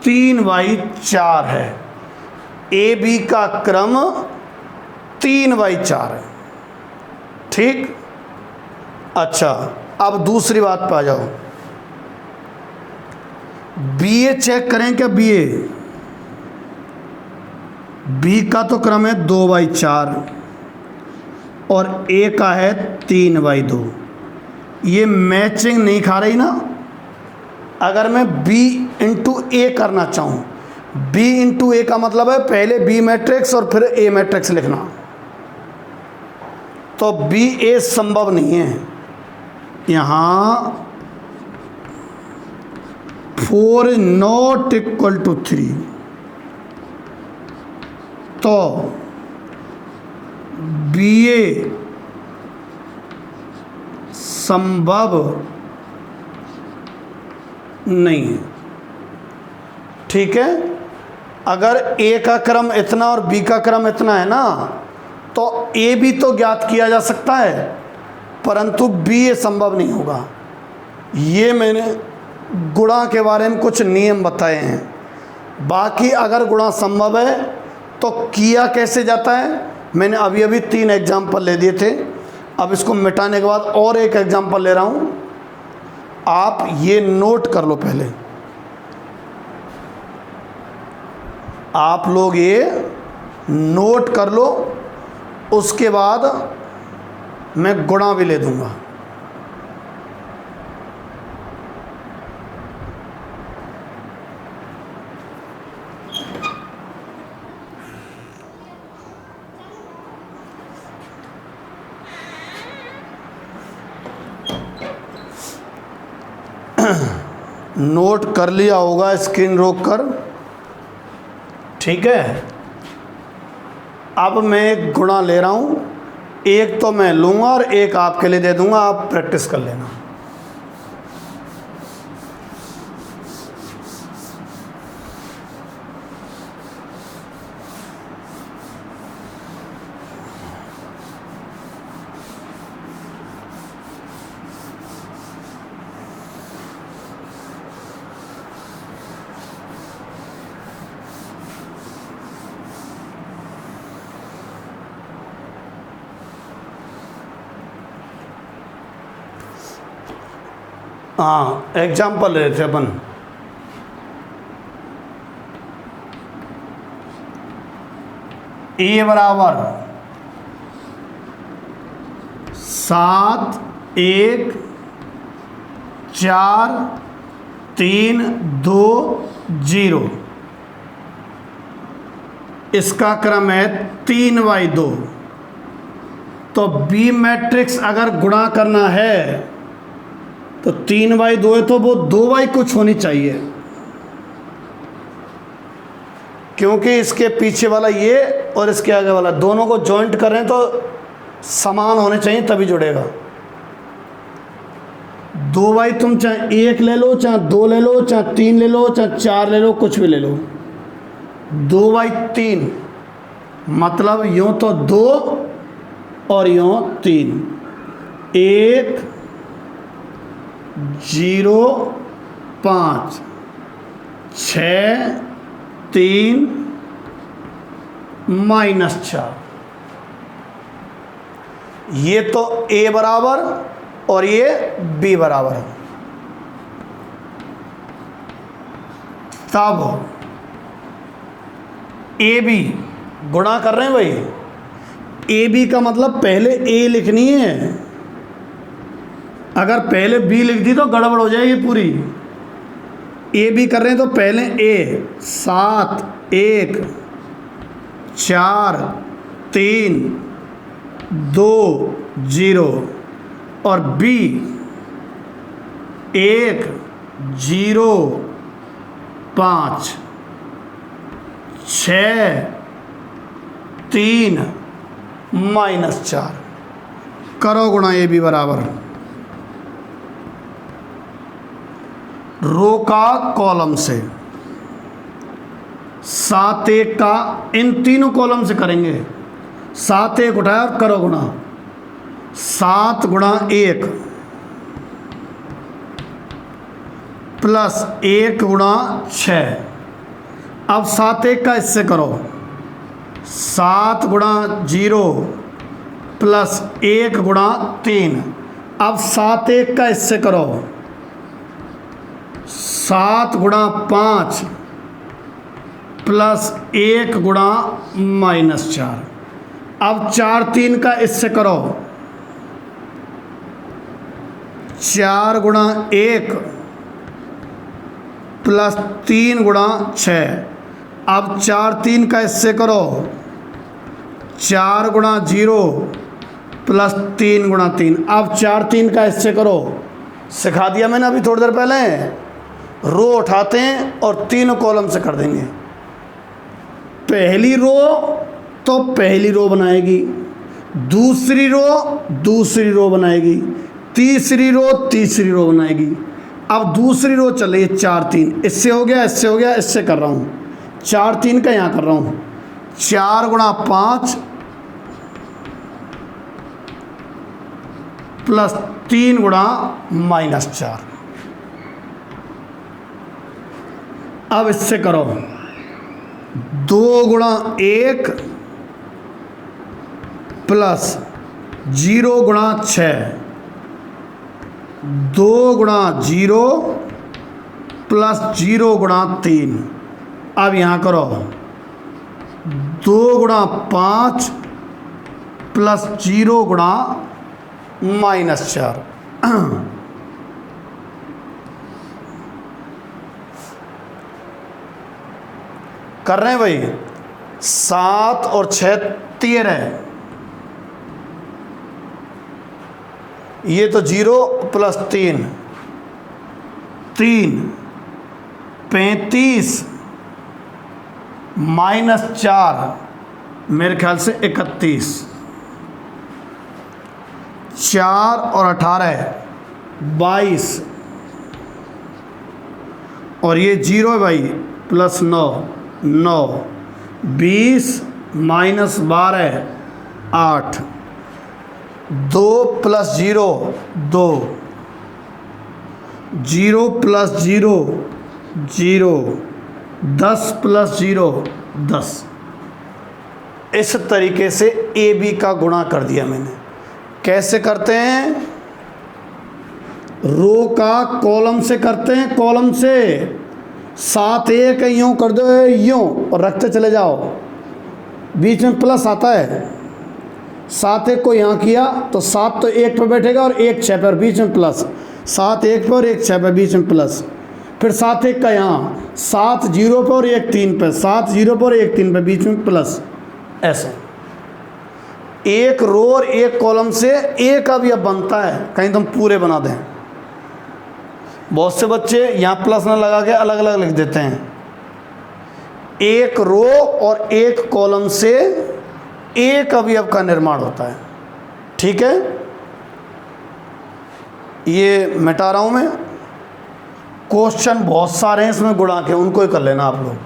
तीन बाई 4 है। ए बी का क्रम 3/4 है। ठीक, अच्छा, अब दूसरी बात पे आ जाओ। बी ए चेक करें क्या? बी ए, बी का तो क्रम है 2/4 और ए का है 3/2। ये मैचिंग नहीं खा रही ना। अगर मैं b इंटू ए करना चाहूँ, b इंटू ए का मतलब है पहले b मैट्रिक्स और फिर a मैट्रिक्स लिखना, तो b a संभव नहीं है। यहाँ 4 is not equal to 3, तो BA संभव नहीं है। ठीक है, अगर A का क्रम इतना और B का क्रम इतना है ना, तो A भी तो ज्ञात किया जा सकता है, परंतु BA संभव नहीं होगा। ये मैंने गुणा के बारे में कुछ नियम बताए हैं। बाकी अगर गुणा संभव है तो किया कैसे जाता है, मैंने अभी अभी 3 एग्जाम्पल ले दिए थे। अब इसको मिटाने के बाद और एक एग्जाम्पल ले रहा हूँ, आप ये नोट कर लो। पहले आप लोग ये नोट कर लो, उसके बाद मैं गुणा भी ले दूंगा। नोट कर लिया होगा स्क्रीन रोक कर। ठीक है, अब मैं एक गुणा ले रहा हूँ, एक तो मैं लूँगा और एक आपके लिए दे दूँगा, आप प्रैक्टिस कर लेना। हाँ, एग्जाम्पल ले रहे थे अपन। ए बराबर 7 1 4 3 2 0, इसका क्रम है 3/2। तो बी मैट्रिक्स अगर गुणा करना है तो 3/2 है, तो वो 2/2 कुछ होनी चाहिए, क्योंकि इसके पीछे वाला ये और इसके आगे वाला दोनों को जॉइंट कर रहे हैं तो समान होने चाहिए, तभी जुड़ेगा। 2/2 तुम चाहे 1 ले लो, चाहे 2 ले लो, चाहे 3 ले लो, चाहे 4 ले लो, कुछ भी ले लो। 2/3 मतलब यूँ तो 2 और यूँ 3। 1 0 5 6 3 -4। ये तो A बराबर और ये B बराबर है। तब AB गुणा कर रहे हैं भाई। AB का मतलब पहले A लिखनी है, अगर पहले B लिख दी तो गड़बड़ हो जाएगी पूरी। AB कर रहे हैं तो पहले A 7 1 4 3 2 0 और B 1 0 5 6 3 -4। करो गुणा AB बराबर रो का कॉलम से। 7 1 का इन तीनों कॉलम से करेंगे। 7 1 उठाया और करो गुणा। 7 गुणा 1 प्लस 1 गुणा 6। अब 7 1 का इससे करो। 7 गुणा 0 प्लस 1 गुणा 3। अब 7 1 का इससे करो। 7 गुणा 5 प्लस 1 गुणा -4। अब 4 3 का इससे करो। 4 गुणा 1 प्लस 3 गुणा 6। अब 4 3 का इससे करो। 4 गुणा 0 प्लस 3 गुणा 3। अब 4 3 का इससे करो। सिखा दिया मैंने अभी थोड़ी देर पहले। रो उठाते हैं और तीनों कॉलम से कर देंगे। पहली रो तो पहली रो बनाएगी, दूसरी रो बनाएगी, तीसरी रो बनाएगी। अब दूसरी रो चल रही है 4 3, इससे हो गया, इससे हो गया, इससे कर रहा हूँ 4 3 का यहाँ कर रहा हूँ 4 गुणा 5 प्लस 3 गुणा -4। अब इससे करो 2 गुणा 1 प्लस 0 गुणा 6, 2 गुणा 0 प्लस 0 गुणा 3। अब यहाँ करो 2 गुणा 5 प्लस 0 गुणा -4। कर रहे हैं भाई। 7 और 6 13, ये तो 0 प्लस 3 3 35 -4 मेरे ख्याल से 31, 4 और 18 22, और ये 0 है भाई, प्लस 9 9 20 -12 8, 2 प्लस 0 2, 0 प्लस 0 0, 10 प्लस 0 10। इस तरीके से ए बी का गुणा कर दिया मैंने। कैसे करते हैं? रो का कॉलम से करते हैं, कॉलम से 7 1 यूँ कर दो, यूँ, और रखते चले जाओ, बीच में प्लस आता है। 7 1 को यहाँ किया तो 7 तो 1 पर बैठेगा और 1 6 पर, बीच में प्लस, 7 1 पर और 1 6 पर, बीच में प्लस। फिर 7 1 का यहाँ, 7 0 पर और 1 3 पर, 7 0 पर और 1 3 पर, बीच में प्लस। ऐसे एक रो और एक कॉलम से एक अब यह बनता है, कहीं तुम पूरे बना दें। बहुत से बच्चे यहाँ प्लस न लगा के अलग अलग लिख देते हैं। एक रो और एक कॉलम से एक अवयव का निर्माण होता है। ठीक है, ये मिटा रहा हूं मैं। क्वेश्चन बहुत सारे हैं इसमें गुणा के, उनको ही कर लेना आप लोग।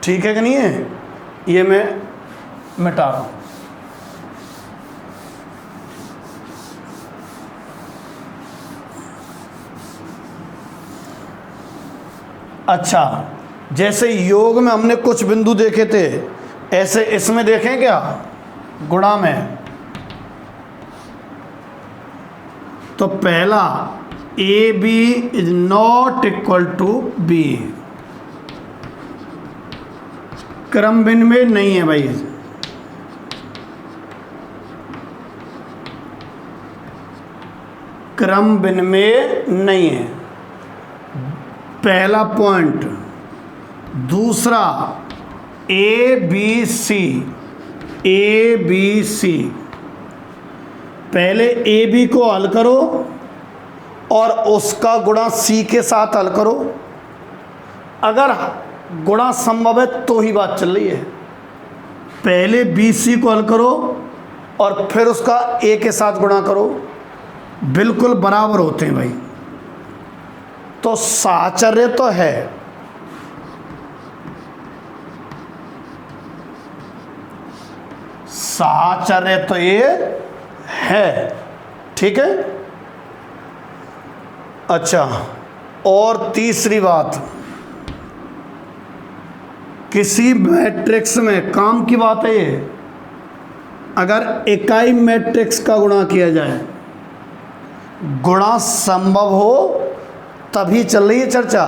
ठीक है कि नहीं है? ये मैं मिटा रहा हूं। अच्छा, जैसे योग में हमने कुछ बिंदु देखे थे, ऐसे इसमें देखें क्या? गुणा में तो पहला A B is not equal to B, क्रम विनिमय नहीं है भाई। क्रम विनिमय नहीं है, पहला पॉइंट। दूसरा ए बी सी, पहले ए बी को हल करो और उसका गुणा सी के साथ हल करो। अगर गुणा संभव है तो ही बात चल रही है। पहले बी सी को हल करो और फिर उसका ए के साथ गुणा करो, बिल्कुल बराबर होते हैं भाई। तो साहचर्य तो है, साहचर्य तो ये है। ठीक है। अच्छा, और तीसरी बात, किसी मैट्रिक्स में काम की बात है ये, अगर इकाई मैट्रिक्स का गुणा किया जाए, गुणा संभव हो तभी चल रही है चर्चा।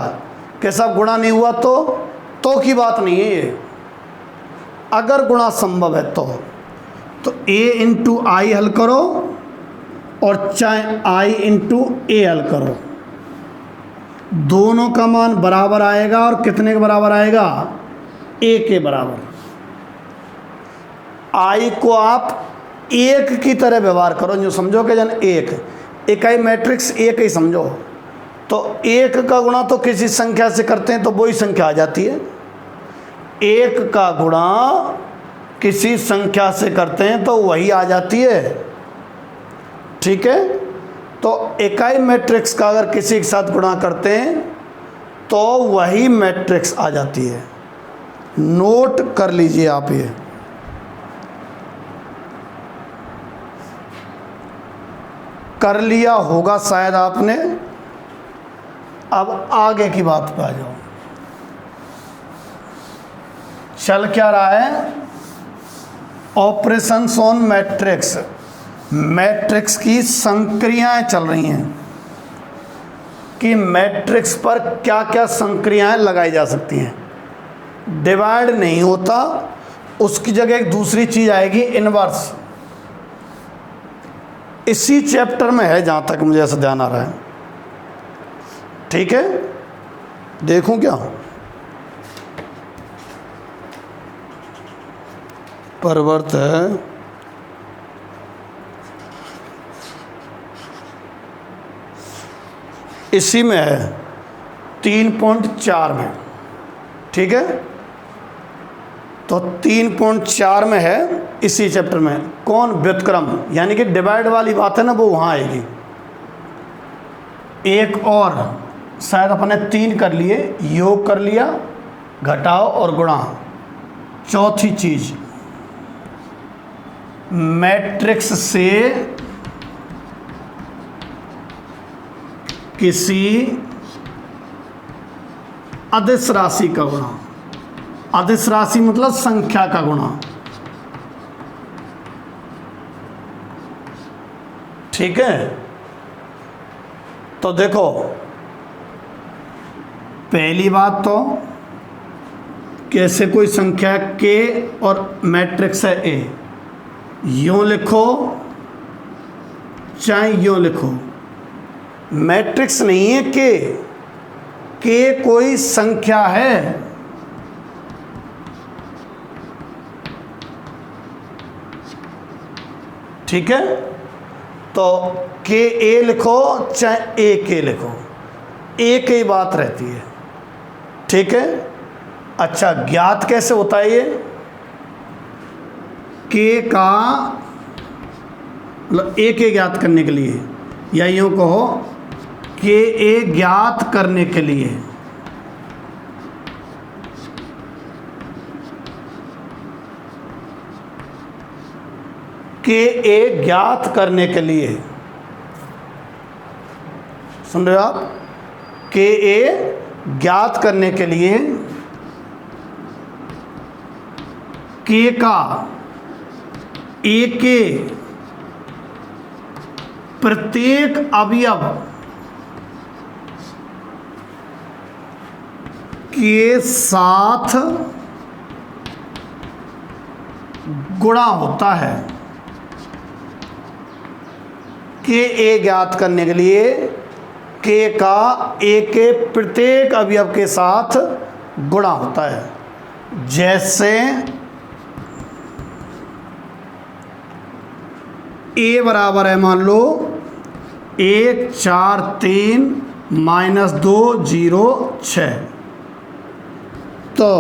कि साहब गुणा नहीं हुआ तो की बात नहीं है ये। अगर गुणा संभव है तो a इंटू आई हल करो और चाहे i इंटू ए हल करो, दोनों का मान बराबर आएगा। और कितने के बराबर आएगा? a के बराबर। i को आप एक की तरह व्यवहार करो, जो समझोगे जन एक इकाई मैट्रिक्स एक ही समझो। तो एक का गुणा तो किसी संख्या से करते हैं तो वही संख्या आ जाती है। एक का गुणा किसी संख्या से करते हैं तो वही आ जाती है। ठीक है, तो इकाई मैट्रिक्स का अगर किसी के साथ गुणा करते हैं तो वही मैट्रिक्स आ जाती है। नोट कर लीजिए आप, ये कर लिया होगा शायद आपने। अब आगे की बात पे आ जाओ। चल क्या रहा है? Operations on matrix. मैट्रिक्स की संक्रियाएं चल रही हैं कि मैट्रिक्स पर क्या क्या संक्रियाएं लगाई जा सकती हैं। डिवाइड नहीं होता, उसकी जगह एक दूसरी चीज आएगी, इनवर्स। इसी चैप्टर में है जहां तक मुझे ऐसा ध्यान आ रहा है। ठीक है, देखूं क्या? परवर्त है, इसी में है 3.4 में। ठीक है, तो 3.4 में है इसी चैप्टर में। कौन? व्युत्क्रम, यानी कि डिवाइड वाली बात है ना, वो वहाँ आएगी। एक और शायद अपने 3 कर लिए, योग कर लिया, घटाओ और गुणा। चौथी चीज, मैट्रिक्स से किसी अदिश राशि का गुणा। अदिश राशि मतलब संख्या का गुणा। ठीक है, तो देखो, पहली बात तो कैसे कोई संख्या के और मैट्रिक्स है ए, यूं लिखो चाहे यूं लिखो, मैट्रिक्स नहीं है के कोई संख्या है। ठीक है, तो के ए लिखो चाहे ए के लिखो, एक ही बात रहती है। ठीक है, अच्छा ज्ञात कैसे होता है ये? के का मतलब ए के ज्ञात करने के लिए, या यूँ कहो के ए ज्ञात करने के लिए के ए ज्ञात करने के लिए, सुन रहे हो आप? के ए ज्ञात करने के लिए के का ए के प्रत्येक अवयव के साथ गुणा होता है। के ए ज्ञात करने के लिए के का ए के प्रत्येक अवयव के साथ गुणा होता है। जैसे ए बराबर है, मान लो 1 4 3 -2 0 6। तो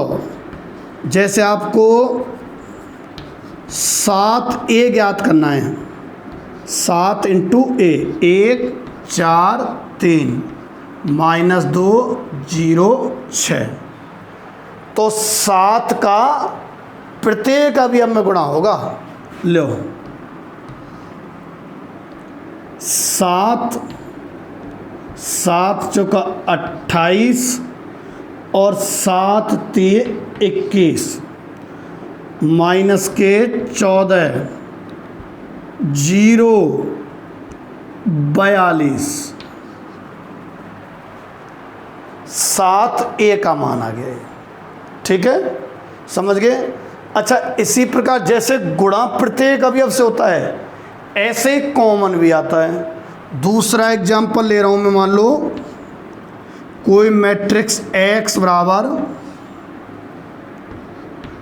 जैसे आपको 7 ए ज्ञात करना है, 7 × ए, 1 4 3 -2 0 6। तो 7 का प्रत्येक अवयव में गुणा होगा। लो 7 7 चौका 28 और 7 3 21 माइनस के 14 0 42 7 ए का मान आ गया। ठीक है, समझ गए? अच्छा, इसी प्रकार जैसे गुणा प्रत्येक अवयव से होता है, ऐसे ही कॉमन भी आता है। दूसरा एग्जाम्पल ले रहा हूं मैं। मान लो कोई मैट्रिक्स x बराबर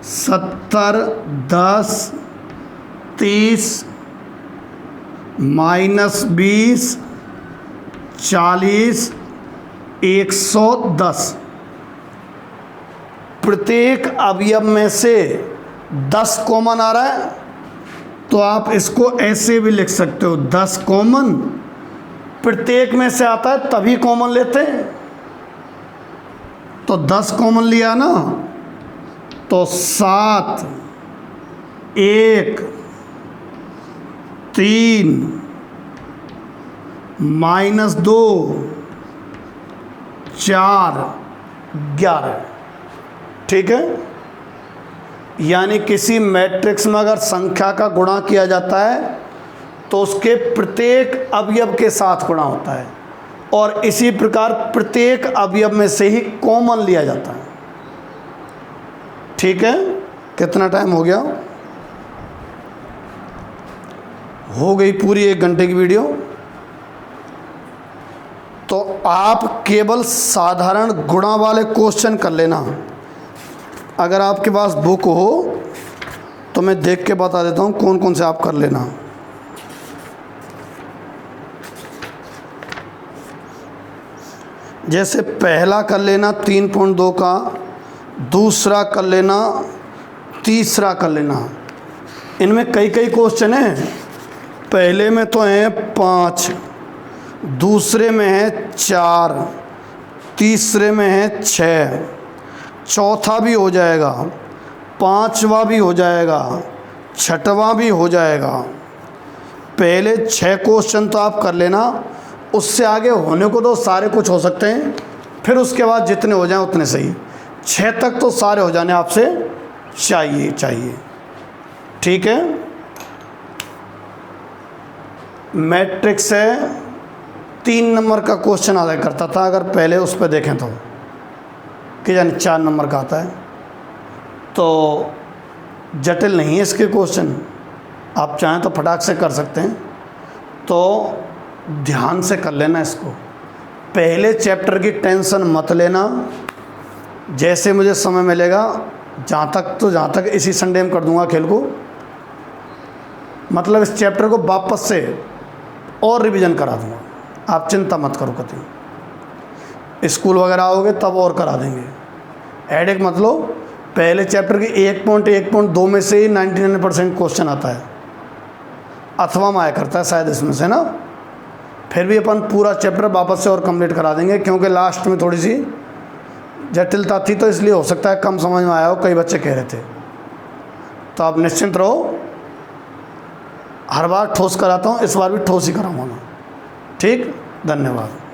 70 10 30 -20 40 110। प्रत्येक अवयव में से 10 कॉमन आ रहा है तो आप इसको ऐसे भी लिख सकते हो, 10 कॉमन, प्रत्येक में से आता है तभी कॉमन लेते हैं। तो 10 कॉमन लिया ना, तो 7, 1, 3, -2, 4, 11। ठीक है, यानी किसी मैट्रिक्स में अगर संख्या का गुणा किया जाता है तो उसके प्रत्येक अवयव के साथ गुणा होता है, और इसी प्रकार प्रत्येक अवयव में से ही कॉमन लिया जाता है। ठीक है, कितना टाइम हो गया? हो गई पूरी 1 घंटे की वीडियो। तो आप केवल साधारण गुणा वाले क्वेश्चन कर लेना। अगर आपके पास बुक हो तो मैं देख के बता देता हूँ कौन कौन से आप कर लेना। जैसे पहला कर लेना 3.2 का, दूसरा कर लेना, तीसरा कर लेना। इनमें कई कई क्वेश्चन हैं। पहले में तो हैं 5, दूसरे में है 4, तीसरे में है 6, चौथा भी हो जाएगा, 5वां भी हो जाएगा, 6वां भी हो जाएगा। पहले 6 क्वेश्चन तो आप कर लेना, उससे आगे होने को तो सारे कुछ हो सकते हैं, फिर उसके बाद जितने हो जाएं उतने सही। 6 तक तो सारे हो जाने आपसे चाहिए। ठीक है, मैट्रिक्स है 3 नंबर का क्वेश्चन आया करता था, अगर पहले उस पर देखें तो, कि यानी 4 नंबर का आता है। तो जटिल नहीं है इसके क्वेश्चन, आप चाहें तो फटाक से कर सकते हैं। तो ध्यान से कर लेना इसको, पहले चैप्टर की टेंशन मत लेना। जैसे मुझे समय मिलेगा, जहाँ तक इसी संडे में कर दूंगा खेल को, मतलब इस चैप्टर को वापस से और रिवीजन करा दूंगा। आप चिंता मत करो, कभी स्कूल वगैरह आओगे तब और करा देंगे। हेडेक मत लो, पहले चैप्टर की 1.2 में से ही 99% क्वेश्चन आता है, अथवा में आया करता है शायद इसमें से ना। फिर भी अपन पूरा चैप्टर वापस से और कंप्लीट करा देंगे, क्योंकि लास्ट में थोड़ी सी जटिलता थी, तो इसलिए हो सकता है कम समझ में आया हो, कई बच्चे कह रहे थे। तो आप निश्चिंत रहो, हर बार ठोस कराता हूँ, इस बार भी ठोस ही कराऊंगा मैं। ठीक, धन्यवाद।